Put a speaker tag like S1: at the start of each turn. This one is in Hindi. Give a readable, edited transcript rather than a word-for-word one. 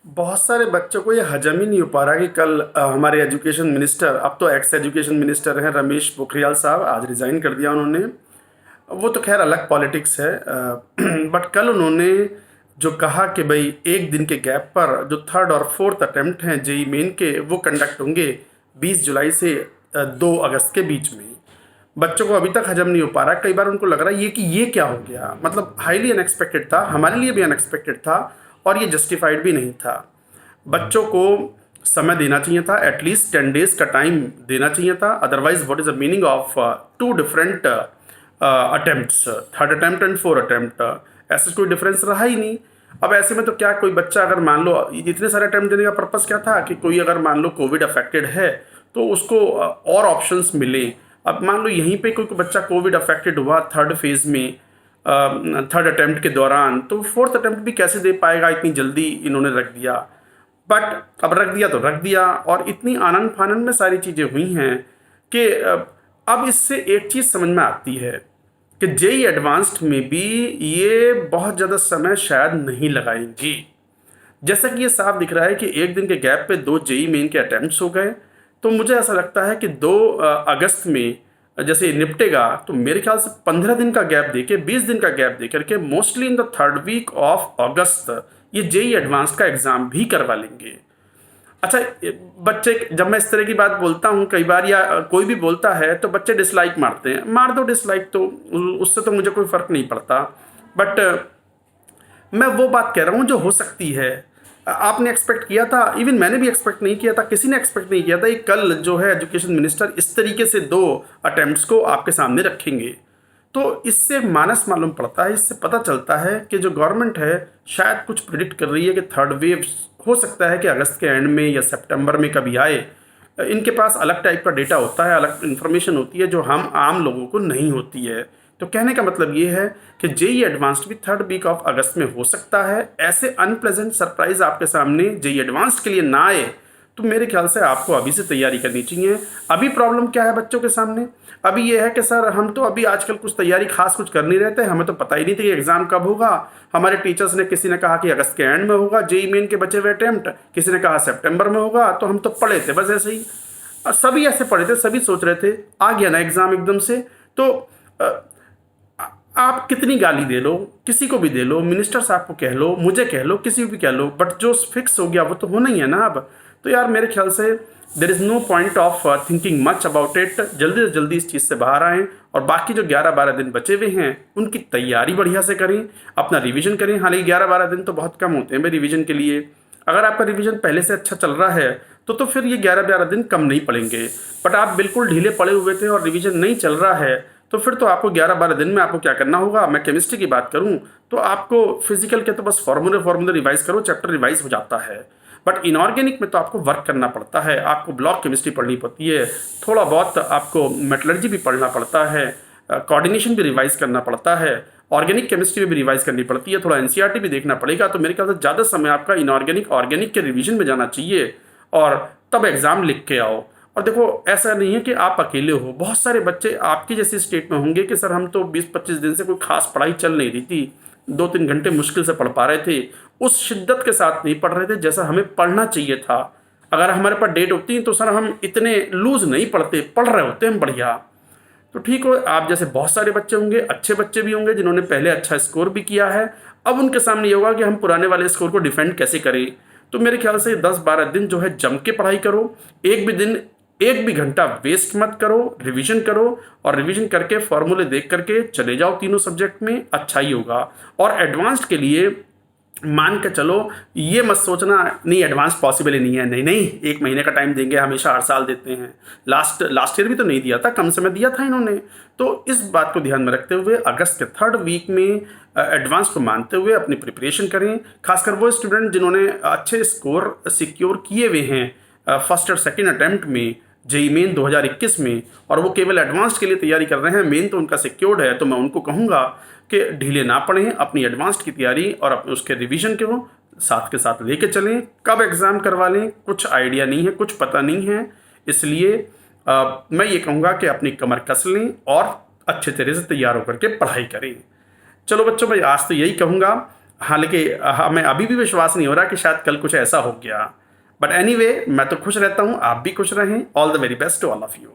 S1: बहुत सारे बच्चों को ये हजम ही नहीं हो पा रहा कि कल हमारे एजुकेशन मिनिस्टर, अब तो एक्स एजुकेशन मिनिस्टर हैं, रमेश पोखरियाल साहब, आज रिज़ाइन कर दिया उन्होंने। वो तो खैर अलग पॉलिटिक्स है। बट कल उन्होंने जो कहा कि भाई एक दिन के गैप पर जो थर्ड और फोर्थ अटेम्प्ट हैं जेई मेन के, वो कंडक्ट होंगे 20 जुलाई से 2 अगस्त के बीच में। बच्चों को अभी तक हजम नहीं हो पा रहा। कई बार उनको लग रहा है कि ये क्या हो गया, मतलब हाईली अनएक्सपेक्टेड था, हमारे लिए भी अनएक्सपेक्टेड था और ये जस्टिफाइड भी नहीं था। बच्चों को समय देना चाहिए था, एटलीस्ट 10 डेज का टाइम देना चाहिए था। Otherwise what is the meaning of two different attempts, third attempt and four attempt? ऐसा कोई डिफरेंस रहा ही नहीं। अब ऐसे में तो क्या, कोई बच्चा अगर मान लो, इतने सारे अटेम्प्ट देने का पर्पस क्या था कि कोई अगर मान लो कोविड अफेक्टेड है तो उसको और ऑप्शंस मिले। अब मान लो यहीं पे कोई बच्चा कोविड अफेक्टेड हुआ थर्ड फेज में, थर्ड अटेम्प्ट के दौरान, तो फोर्थ अटेम्प्ट भी कैसे दे पाएगा? इतनी जल्दी इन्होंने रख दिया। बट अब रख दिया तो रख दिया, और इतनी आनन फानन में सारी चीज़ें हुई हैं कि अब इससे एक चीज़ समझ में आती है कि जेई एडवांस्ड में भी ये बहुत ज़्यादा समय शायद नहीं लगाएंगी। जैसा कि ये साफ दिख रहा है कि एक दिन के गैप पे 2 जेई मेन के अटेम्प्ट्स हो गए, तो मुझे ऐसा लगता है कि 2 अगस्त में जैसे ये निपटेगा तो मेरे ख्याल से 15 दिन का गैप देके, 20 दिन का गैप दे करके, mostly in the third week of August ये जेई एडवांस का एग्ज़ाम भी करवा लेंगे। अच्छा, बच्चे, जब मैं इस तरह की बात बोलता हूँ कई बार या कोई भी बोलता है तो बच्चे डिसलाइक मारते हैं। मार दो डिसलाइक, तो उससे तो मुझे कोई फ़र्क नहीं पड़ता। बट मैं वो बात कह रहा हूँ जो हो सकती है। आपने एक्सपेक्ट किया था, इवन मैंने भी एक्सपेक्ट नहीं किया था, किसी ने एक्सपेक्ट नहीं किया था कि कल जो है एजुकेशन मिनिस्टर इस तरीके से 2 अटेम्प्ट्स को आपके सामने रखेंगे। तो इससे मानस मालूम पड़ता है, इससे पता चलता है कि जो गवर्नमेंट है शायद कुछ प्रिडिक्ट कर रही है कि थर्ड वेव हो सकता है कि अगस्त के एंड में या सितंबर में कभी आए। इनके पास अलग टाइप का डेटा होता है, अलग इन्फॉर्मेशन होती है जो हम आम लोगों को नहीं होती है। तो कहने का मतलब ये है कि जेई एडवांस्ड भी थर्ड वीक ऑफ अगस्त में हो सकता है। ऐसे अनप्लेजेंट सरप्राइज आपके सामने जेई एडवांस्ड के लिए ना आए तो मेरे ख्याल से आपको अभी से तैयारी करनी चाहिए। अभी प्रॉब्लम क्या है बच्चों के सामने? अभी ये है कि सर हम तो अभी आजकल कुछ तैयारी खास कुछ कर नहीं रहते, हमें तो पता ही नहीं था कि एग्ज़ाम कब होगा। हमारे टीचर्स ने, किसी ने कहा कि अगस्त के एंड में होगा जेई मेन के बचे हुए अटेम्प्ट, किसी ने कहा सितंबर में होगा, तो हम तो पढ़े थे बस ऐसे ही। और सभी ऐसे पढ़े थे, सभी सोच रहे थे, आ गया ना एग्ज़ाम एकदम से। तो आप कितनी गाली दे लो, किसी को भी दे लो, मिनिस्टर साहब को कह लो, मुझे कह लो, किसी को भी कह लो, बट जो फिक्स हो गया वो तो होना ही है ना अब। तो यार मेरे ख्याल से there is no point of thinking much about it. जल्दी से जल्दी इस चीज़ से बाहर आएँ और बाकी जो 11-12 दिन बचे हुए हैं उनकी तैयारी बढ़िया से करें, अपना रिवीजन करें। हालांकि 11-12 दिन तो बहुत कम होते हैं भाई रिवीजन के लिए। अगर आपका रिवीजन पहले से अच्छा चल रहा है तो फिर ये 11-12 दिन कम नहीं पड़ेंगे। बट आप बिल्कुल ढीले पड़े हुए थे और रिवीजन नहीं चल रहा है तो फिर तो आपको 11-12 दिन में आपको क्या करना होगा? मैं केमिस्ट्री की बात करूं तो आपको फिजिकल के तो बस फॉर्मूले रिवाइज करो, चैप्टर रिवाइज हो जाता है। बट इनऑर्गेनिक में तो आपको वर्क करना पड़ता है, आपको ब्लॉक केमिस्ट्री पढ़नी पड़ती है, थोड़ा बहुत आपको मेटलर्जी भी पढ़ना पड़ता है, कोऑर्डिनेशन भी रिवाइज करना पड़ता है, ऑर्गेनिक केमिस्ट्री में भी रिवाइज करनी पड़ती है, थोड़ा एनसीईआरटी भी देखना पड़ेगा। तो मेरे ख्याल से ज़्यादा समय आपका इनऑर्गेनिक ऑर्गेनिक के रिवीजन में जाना चाहिए और तब एग्ज़ाम लिख के आओ। और देखो, ऐसा नहीं है कि आप अकेले हो, बहुत सारे बच्चे आपकी जैसी स्टेट में होंगे कि सर हम तो 20-25 दिन से कोई खास पढ़ाई चल नहीं रही थी, 2-3 घंटे मुश्किल से पढ़ पा रहे थे, उस शिद्दत के साथ नहीं पढ़ रहे थे जैसा हमें पढ़ना चाहिए था। अगर हमारे पास डेट होती तो सर हम इतने लूज नहीं पढ़ते, पढ़ रहे होते हम बढ़िया। तो ठीक हो, आप जैसे बहुत सारे बच्चे होंगे, अच्छे बच्चे भी होंगे जिन्होंने पहले अच्छा स्कोर भी किया है। अब उनके सामने ये होगा कि हम पुराने वाले स्कोर को डिफेंड कैसे करें। तो मेरे ख्याल से 10-12 दिन जो है जम के पढ़ाई करो, एक भी दिन, एक भी घंटा वेस्ट मत करो, रिवीजन करो, और रिवीजन करके फॉर्मूले देख करके चले जाओ तीनों सब्जेक्ट में, अच्छा ही होगा। और एडवांस्ड के लिए मान के चलो, ये मत सोचना नहीं एडवांस पॉसिबल ही नहीं है, नहीं नहीं, 1 महीने का टाइम देंगे, हमेशा हर साल देते हैं। लास्ट लास्ट ईयर भी तो नहीं दिया था, कम समय दिया था इन्होंने। तो इस बात को ध्यान में रखते हुए अगस्त के थर्ड वीक में एडवांस को मानते हुए अपनी प्रिपरेशन करें। खासकर वो स्टूडेंट जिन्होंने अच्छे स्कोर सिक्योर किए हुए हैं फर्स्ट और सेकेंड अटैम्प्ट में जेई मेन 2021 में, और वो केवल एडवांस के लिए तैयारी कर रहे हैं, मेन तो उनका सिक्योर्ड है, तो मैं उनको कहूँगा कि ढीले ना पड़ें, अपनी एडवांस्ड की तैयारी और अपने उसके रिवीजन को साथ के साथ लेके चलें। कब एग्ज़ाम करवा लें कुछ आइडिया नहीं है, कुछ पता नहीं है, इसलिए मैं ये कहूँगा कि अपनी कमर कस लें और अच्छे तरह से तैयार होकर के पढ़ाई करें। चलो बच्चों, मैं आज तो यही कहूँगा। हालाँकि हमें अभी भी विश्वास नहीं हो रहा कि शायद कल कुछ ऐसा हो गया। बट एनीवे मैं तो खुश रहता हूँ, आप भी खुश रहें। All the very best to all of you.